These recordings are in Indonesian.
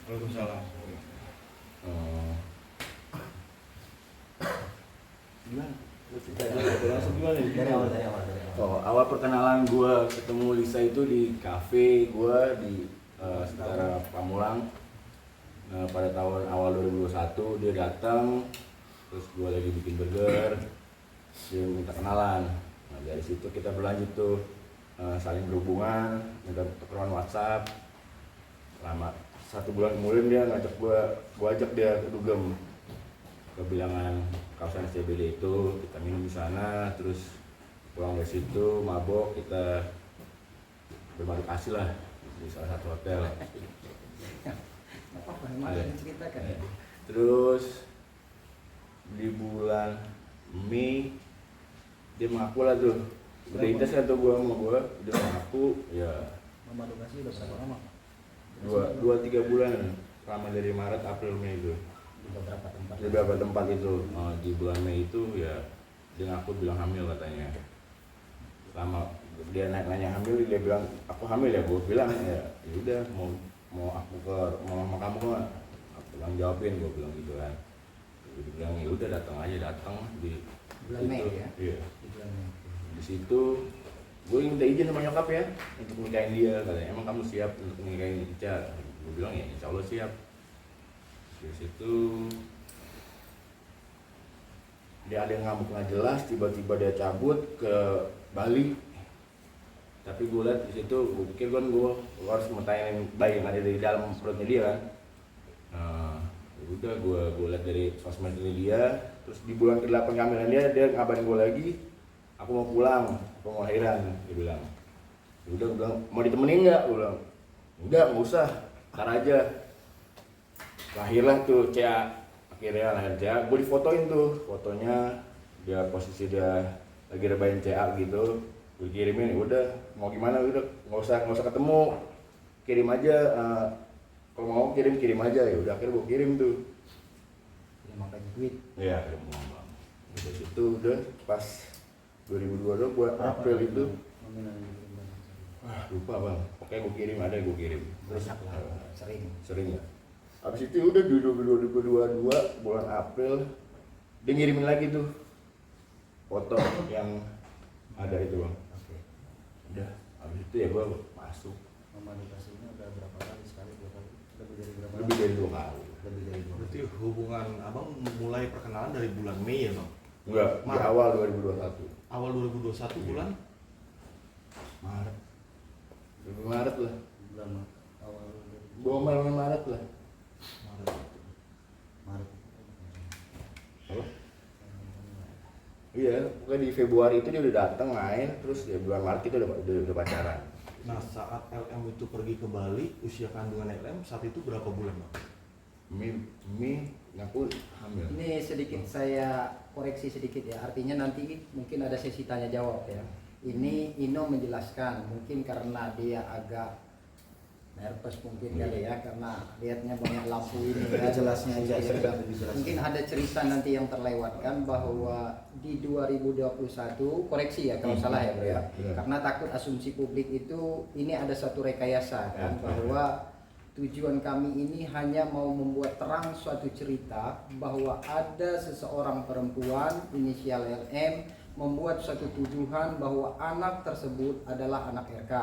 Waalaikumsalam. Eh, Gimana? langsung gimana nih? Dari awal. Awal perkenalan gue ketemu Lisa itu di kafe gue di sekitar Pamulang. Pada tahun awal 2021 dia datang, terus gue lagi bikin burger, dia minta kenalan. Nah, dari situ kita berlanjut tuh saling berhubungan, minta tukeran WhatsApp. Lama 1 bulan kemudian dia ngajak gue ajak dia ke Dugem, ke bilangan kawasan SCBD itu. Kita minum di sana, terus pulang dari situ mabok, kita bermadu kasih lah di salah satu hotel. Apa yang ceritakan? Terus di bulan Mei dia mengaku lah tuh, udah intens kan tuh gua sama gua, dia mengaku ya Mama Dukasi udah berapa lama? 2-3 bulan, selama dari Maret, April, Mei itu Di beberapa tempat. di beberapa tempat itu. Di bulan Mei itu ya dia ngaku bilang hamil katanya. Selama dia nanya hamil, dia bilang aku hamil ya. Gue bilang ya udah, mau aku ke mama kamu nggak, aku bilang jawabin, gue bilang gitu kan. Dia bilang ya udah, datang di Bulan Mei ya? Iya. Di bulan Mei. Di situ gue minta izin sama nyokap ya untuk nikahin dia. Katanya emang kamu siap untuk nikahin Ica? Gue bilang ya insya Allah siap. Di situ dia ada yang ngamuk nggak jelas, tiba-tiba dia cabut ke Bali. Tapi gue liat di situ, gue pikir kan gue harus mentanyain bayi yang ada di dalam perutnya dia kan. Nah, udah gue liat dari sosmed dia. Terus di bulan ke-8 kehamilan dia ngabarin gue lagi, aku mau pulang, aku mau lahiran. Dia bilang, udah, gue bilang mau ditemenin nggak? Gue bilang enggak, nggak usah, ntar aja. Lahirlah tuh CA, akhirnya lahir CA. Gue difotoin tuh fotonya, dia posisi dia lagi rebahin CA gitu. Gue kirimin, udah mau gimana, udah nggak usah ketemu, kirim aja. Kalau mau kirim aja. Ya udah, akhirnya gue kirim tuh. Ya makanya duit. Iya, kirim uang bang. Dari situ udah pas 2022 bulan April itu, Nominal yang dikirimkan. lupa bang, pokoknya gue kirim, ada yang gue kirim. Terus Banyak lah, sering. ya. Habis itu udah di 2022 bulan April dia ngirimin lagi tuh foto yang ada itu bang. Oke. Udah, habis itu ya gue masuk. Mama Dukasinya udah berapa kali? Sekali, 2 kali? Lebih dari berapa? Lebih dari 2 kali. Lebih dari 2 kali. Berarti hubungan abang mulai perkenalan dari bulan Mei ya bang? Enggak, di Maret. awal 2021. Awal 2021 bulan? Maret. Maret lah. Bulan awal Maret lah. Maret. Apa? Iya, pokoknya di Februari itu dia udah datang main, terus ya bulan Maret kita udah pacaran. Nah saat LM itu pergi ke Bali, usia kandungan LM saat itu berapa bulan bang? Mei ngaku hamil. Ini sedikit saya koreksi sedikit ya. Artinya nanti mungkin ada sesi tanya jawab ya. Ini Ino menjelaskan, mungkin karena dia agak nervous mungkin kali ya, karena lihatnya banyak lampu ini ya, jelasnya aja ya. Mungkin ada cerita nanti yang terlewatkan bahwa di 2021, koreksi ya kalau salah ya bro ya, karena takut asumsi publik itu ini ada satu rekayasa kan, bahwa tujuan kami ini hanya mau membuat terang suatu cerita bahwa ada seseorang perempuan inisial LM membuat suatu tuduhan bahwa anak tersebut adalah anak RK.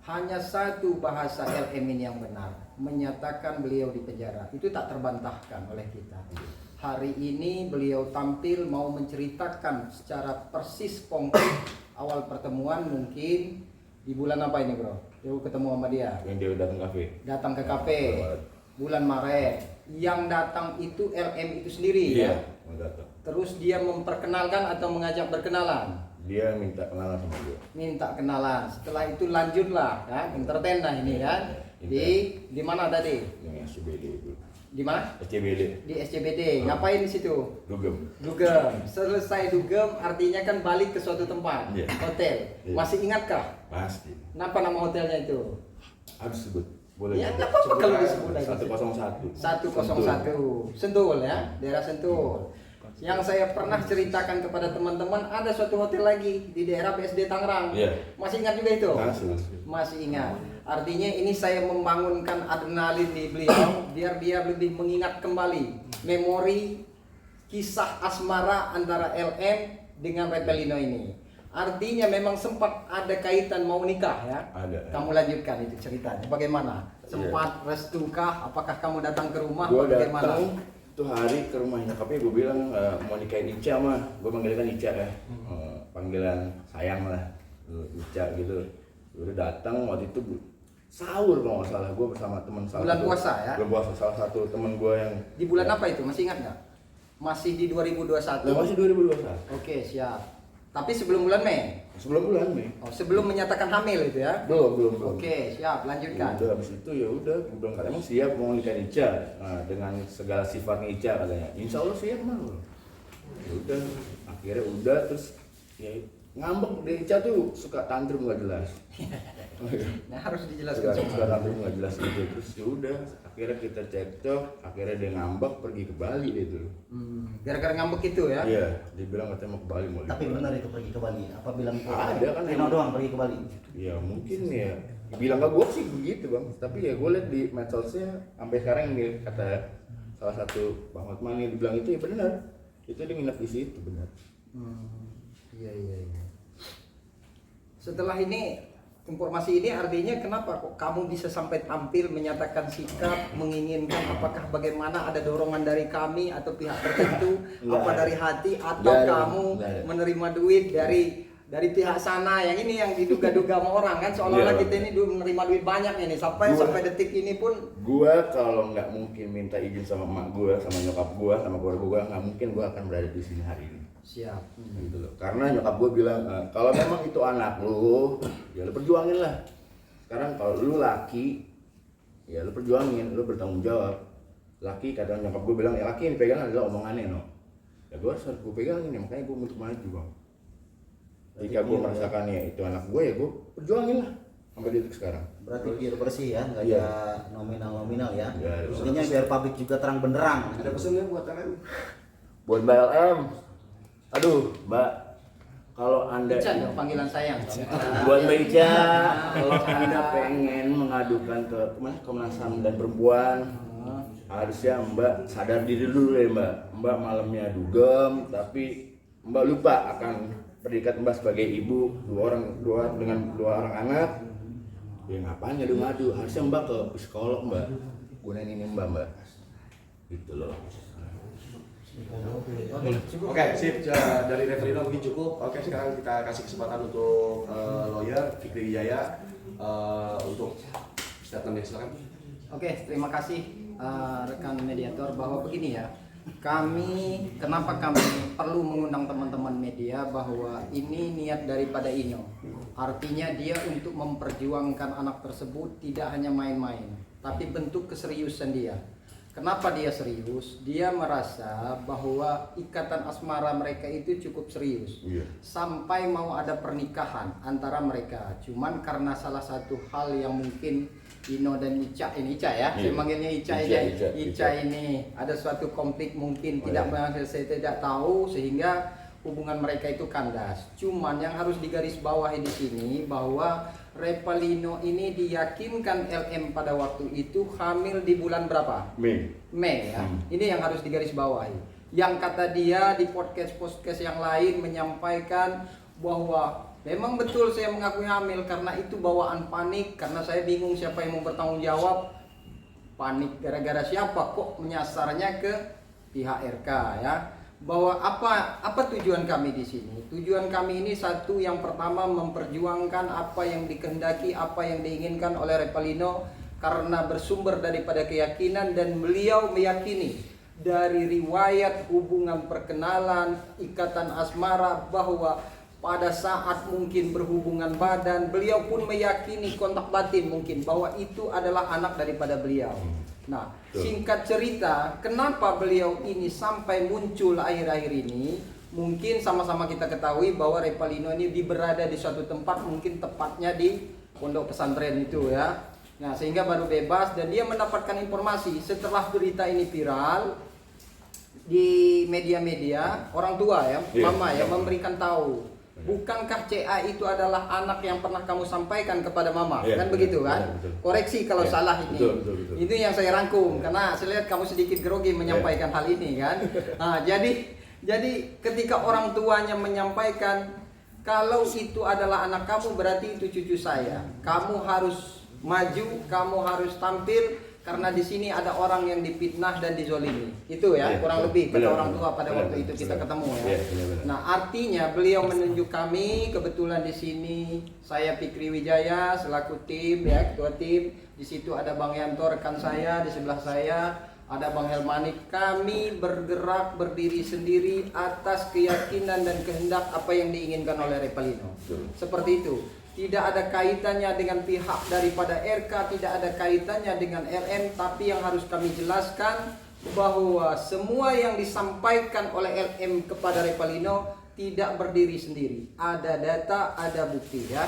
Hanya satu bahasa LM ini yang benar, menyatakan beliau di penjara. Itu tak terbantahkan oleh kita. Hari ini beliau tampil mau menceritakan secara persis konkret awal pertemuan mungkin di bulan apa ini bro? Dia ketemu sama dia. Yang dia datang kafe. Datang ke kafe bulan Maret. Yang datang itu LM itu sendiri Iya, ya. mau datang. Terus dia memperkenalkan atau mengajak berkenalan. Dia minta kenalan sama gue. Minta kenalan. Setelah itu lanjutlah kan, entertain lah ini kan. Di mana tadi? Yang SCBD itu. Di mana? SCBD. Di SCBD. Ngapain di situ? Dugem. Dugem. Selesai dugem artinya kan balik ke suatu tempat, Iya. hotel. Iya. Masih ingatkah? Pasti. Kenapa nama hotelnya itu? Harus sebut. Boleh. Ya nggak apa-apa kalau disebut lagi. 101. 101 Sentul ya, daerah Sentul. Yang saya pernah ceritakan kepada teman-teman, ada suatu hotel lagi di daerah BSD Tangerang. Iya. Masih ingat juga itu? Masih. Masih ingat. Artinya ini saya membangunkan adrenalin di beliau biar dia lebih mengingat kembali memori kisah asmara antara LM dengan Repelino ini. Artinya memang sempat ada kaitan mau nikah ya. Ada. Kamu lanjutkan itu ceritanya. Bagaimana? Sempat restu kah? Apakah kamu datang ke rumah? Gue Bagaimana? datang tuh hari ke rumahnya nyokapnya, gue bilang mau nikahin Ica mah. Gue manggilnya kan Ica ya. Panggilan sayang lah. Ica gitu. Gue udah datang waktu itu sahur kalau nggak salah, gue bersama teman Bulan puasa ya? Bulan puasa, salah satu teman gue yang Di bulan apa itu? Masih ingat nggak? Masih di 2021. masih 2021. Oke, siap. Tapi sebelum bulan Mei. Sebelum bulan Mei. Oh, sebelum menyatakan hamil itu ya? Belum. Oke, siap. Lanjutkan. Udah habis itu ya udah, gue bilang katanya emang siap mau nikahin Ica. Nah, dengan segala sifatnya Ica katanya. Insya Allah siap mah. Ya udah, akhirnya udah terus ya ngambek deh. Ica tuh suka tantrum gak jelas. Nah, harus dijelaskan Suka semua. tantrum gak jelas gitu. Terus ya udah, akhirnya kita cekcok, akhirnya dia ngambek pergi ke Bali deh tuh. Gara-gara ngambek itu ya? Iya, dia bilang katanya mau ke Bali mau Tapi liburan. benar itu pergi ke Bali. Apa bilang ke Ada kan Rino emang. doang pergi ke Bali? Ya mungkin ya. Bilang ke gue sih begitu bang. Tapi ya gue liat di medsosnya sampai sekarang ini kata salah satu Bang Hotman yang dibilang itu ya benar. Itu dia nginep di situ benar. Iya. Setelah ini informasi ini artinya kenapa kok kamu bisa sampai tampil menyatakan sikap menginginkan apakah bagaimana ada dorongan dari kami atau pihak tertentu Nggak apa ada. dari hati atau Nggak ada, kamu nggak ada. menerima duit dari pihak sana yang ini yang diduga-duga sama orang kan seolah-olah Iya. kita ini menerima duit banyak ini sampai detik ini pun Gue kalau nggak mungkin minta izin sama emak gue, sama nyokap gue, sama keluarga gue, nggak mungkin gue akan berada di sini hari ini. siap. Gitu loh. Karena nyokap gue bilang kalau memang itu anak lu, ya lu perjuangin lah. Sekarang kalau lu laki, ya lu perjuangin, lu bertanggung jawab. Laki kata nyokap gue bilang ya laki yang dipegang adalah omongannya no. Ya gue harus gue pegangin ya makanya gue untuk maju bang. Jika gue merasakan ya itu anak gue ya gue perjuangin lah sampai detik sekarang. Berarti biar bersih ya, nggak Iya. ada nominal ya. Nggak ada. Intinya biar publik juga terang benderang. Ada pesan nggak buat LM? Buat Mbak LM, aduh Mbak, kalau anda Ica dong panggilan sayang. buat Mbak Ica, kalau anda pengen mengadukan ke Komnas HAM dan perempuan, harusnya Mbak sadar diri dulu ya Mbak. Mbak malamnya dugem, tapi Mbak lupa akan predikat Mbak sebagai ibu dengan dua orang anak. Ya ngapain ngadu-ngadu? Harusnya Mbak ke psikolog Mbak. Gunain ini Mbak. Gitu loh. Oke, sip. Dari Reverino mungkin cukup. Oke, sekarang kita kasih kesempatan untuk lawyer Fikri Wijaya untuk statementnya, silakan. Oke, terima kasih rekan mediator bahwa begini ya. Kenapa kami perlu mengundang teman-teman media bahwa ini niat daripada Ino. Artinya dia untuk memperjuangkan anak tersebut tidak hanya main-main, tapi bentuk keseriusan dia. Kenapa dia serius? Dia merasa bahwa ikatan asmara mereka itu cukup serius. Iya. Sampai mau ada pernikahan antara mereka. Cuman karena salah satu hal yang mungkin Ino dan Ica ini Ica ya, saya Iya. manggilnya Ica ini ada suatu konflik mungkin saya tidak tahu sehingga hubungan mereka itu kandas. Cuman yang harus digarisbawahi di sini bahwa Repelino ini diyakinkan LM pada waktu itu hamil di bulan berapa? Mei ya. Ini yang harus digarisbawahi. Yang kata dia di podcast yang lain menyampaikan bahwa memang betul saya mengakui hamil karena itu bawaan panik karena saya bingung siapa yang mau bertanggung jawab. Panik gara-gara siapa kok menyasarnya ke pihak RK ya. Bahwa apa tujuan kami di sini? Tujuan kami ini satu, yang pertama memperjuangkan apa yang dikehendaki, apa yang diinginkan oleh Repelino karena bersumber daripada keyakinan dan beliau meyakini dari riwayat hubungan perkenalan, ikatan asmara bahwa pada saat mungkin berhubungan badan beliau pun meyakini kontak batin mungkin bahwa itu adalah anak daripada beliau. Nah, singkat cerita, kenapa beliau ini sampai muncul akhir-akhir ini? Mungkin sama-sama kita ketahui bahwa Repelino ini berada di suatu tempat, mungkin tepatnya di pondok pesantren itu ya. Nah, sehingga baru bebas dan dia mendapatkan informasi setelah berita ini viral di media-media, orang tua ya, mama ya memberikan tahu bukankah CA itu adalah anak yang pernah kamu sampaikan kepada mama? Iya, Kan betul, begitu kan? betul, betul. Koreksi kalau Iya, salah ini. betul. Itu yang saya rangkum Iya. karena saya lihat kamu sedikit grogi menyampaikan hal ini kan. Nah, jadi ketika orang tuanya menyampaikan kalau itu adalah anak kamu berarti itu cucu saya. Kamu harus maju, kamu harus tampil karena di sini ada orang yang difitnah dan dizolimi. Itu ya, Iya, kurang betul. lebih kata Benar, orang tua pada benar, waktu itu kita benar. ketemu ya. Iya, benar. Nah, artinya beliau menunjuk kami, kebetulan di sini saya Fikri Wijaya selaku tim ya, ketua tim. Di situ ada Bang Yanto rekan saya, di sebelah saya ada Bang Helmanik. Kami bergerak berdiri sendiri atas keyakinan dan kehendak apa yang diinginkan oleh Repalino. Betul. Seperti itu. Tidak ada kaitannya dengan pihak daripada RK, tidak ada kaitannya dengan RM, tapi yang harus kami jelaskan bahwa semua yang disampaikan oleh LM kepada Repalino tidak berdiri sendiri. Ada data, ada bukti ya.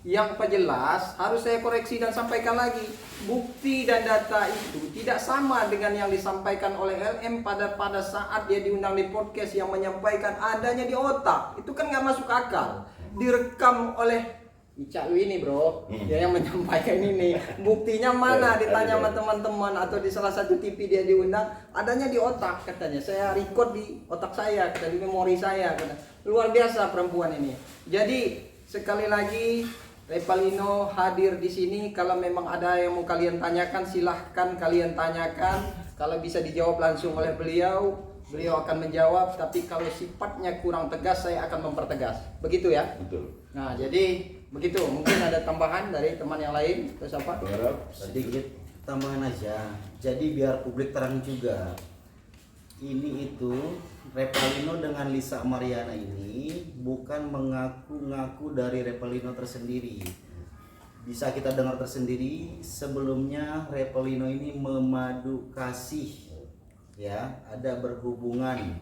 Yang jelas harus saya koreksi dan sampaikan lagi, bukti dan data itu tidak sama dengan yang disampaikan oleh LM pada saat dia diundang di podcast yang menyampaikan adanya di otak. Itu kan nggak masuk akal. Direkam oleh Ica ini bro, dia yang menyampaikan ini. Buktinya mana? Ditanya sama teman-teman atau di salah satu TV dia diundang, adanya di otak katanya. Saya record di otak saya, kata di memori saya. Kata. Luar biasa perempuan ini. Jadi sekali lagi Repalino hadir di sini. Kalau memang ada yang mau kalian tanyakan, silahkan kalian tanyakan. Kalau bisa dijawab langsung oleh beliau, beliau akan menjawab. Tapi kalau sifatnya kurang tegas, saya akan mempertegas. Begitu ya? Betul. Nah, jadi begitu. Mungkin ada tambahan dari teman yang lain. Terus apa? Berharap Sedikit tambahan aja. Jadi biar publik terang juga. Ini itu Repalino dengan Lisa Mariana ini bukan mengaku-ngaku dari Repalino tersendiri. Bisa kita dengar tersendiri, sebelumnya Repalino ini memadu kasih, ya, ada berhubungan,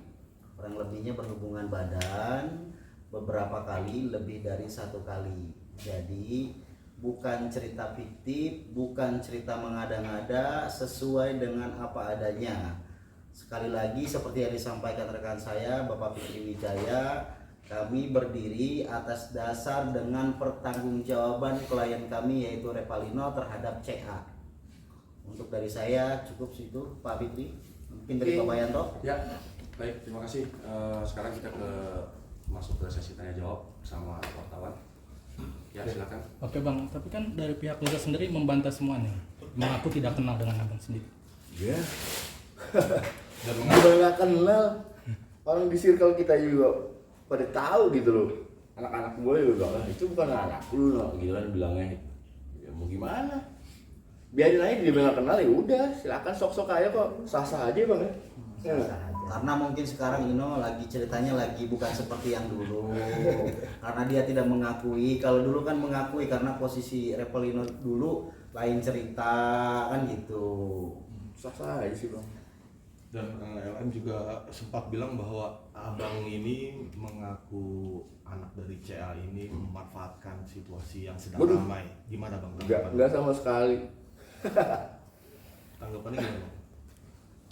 kurang lebihnya berhubungan badan beberapa kali, lebih dari 1 kali. Jadi bukan cerita fiktif, bukan cerita mengada-ngada, sesuai dengan apa adanya. Sekali lagi seperti yang disampaikan rekan saya Bapak Fikri Wijaya, kami berdiri atas dasar dengan pertanggungjawaban klien kami yaitu Repalino terhadap CA. Untuk dari saya cukup situ Pak Fikri. Mungkin dari Oke. Bapak Yanto. Ya, baik, terima kasih. Sekarang kita masuk ke sesi tanya jawab sama wartawan. Ya, silakan. Oke bang, tapi kan dari pihak Liga sendiri membantah semua nih, mengaku tidak kenal dengan abang sendiri. ya. Udah nggak kenal. Orang di circle kita juga pada tahu gitu loh. Anak-anak gue juga bilang, itu bukan anak lu no, gitu kan bilangnya. Ya mau gimana? Biarin aja dia bilang nggak kenal ya udah, silakan sok-sok aja kok, sah-sah aja bang ya. Ya nggak? Karena mungkin sekarang Ino lagi ceritanya lagi bukan seperti yang dulu. Karena dia tidak mengakui. Kalau dulu kan mengakui karena posisi Repalino dulu lain cerita kan gitu. Sah-sah aja sih bang. Dan LM juga sempat bilang bahwa abang ini mengaku anak dari CA ini memanfaatkan situasi yang sedang Waduh. ramai. Gimana bang? Enggak sama sekali. Tanggapannya gimana bang?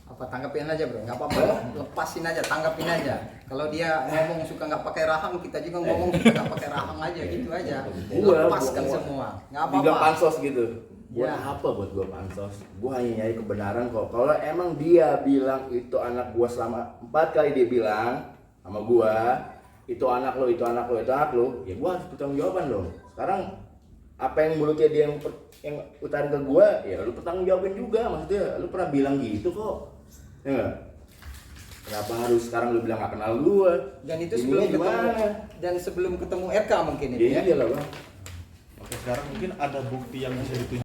Apa tanggapin aja bro? Nggak apa-apa, lepasin aja, tanggapin aja. Kalau dia ngomong suka nggak pakai rahang, kita juga ngomong suka nggak pakai rahang aja, gitu aja. Lepaskan semua, nggak Dibilang apa-apa. pansos gitu. Buat Ya. apa buat gua pansos? Gua hanya nyari kebenaran kok. Kalau emang dia bilang itu anak gua selama 4 kali dia bilang sama gua, itu anak lo, itu anak lo, itu anak lo, ya gua harus bertanggung jawaban dong. Sekarang apa yang mulutnya dia yang utarin ke gua, ya lu bertanggung jawabin juga. Maksudnya lu pernah bilang gitu kok. Ya nggak? Kenapa harus sekarang lu bilang gak kenal gua? Dan itu Ininya sebelum ketemu, gimana? dan sebelum ketemu RK mungkin itu Ya ya. iyalah bang. Oke, sekarang mungkin ada bukti yang bisa ditunjukkan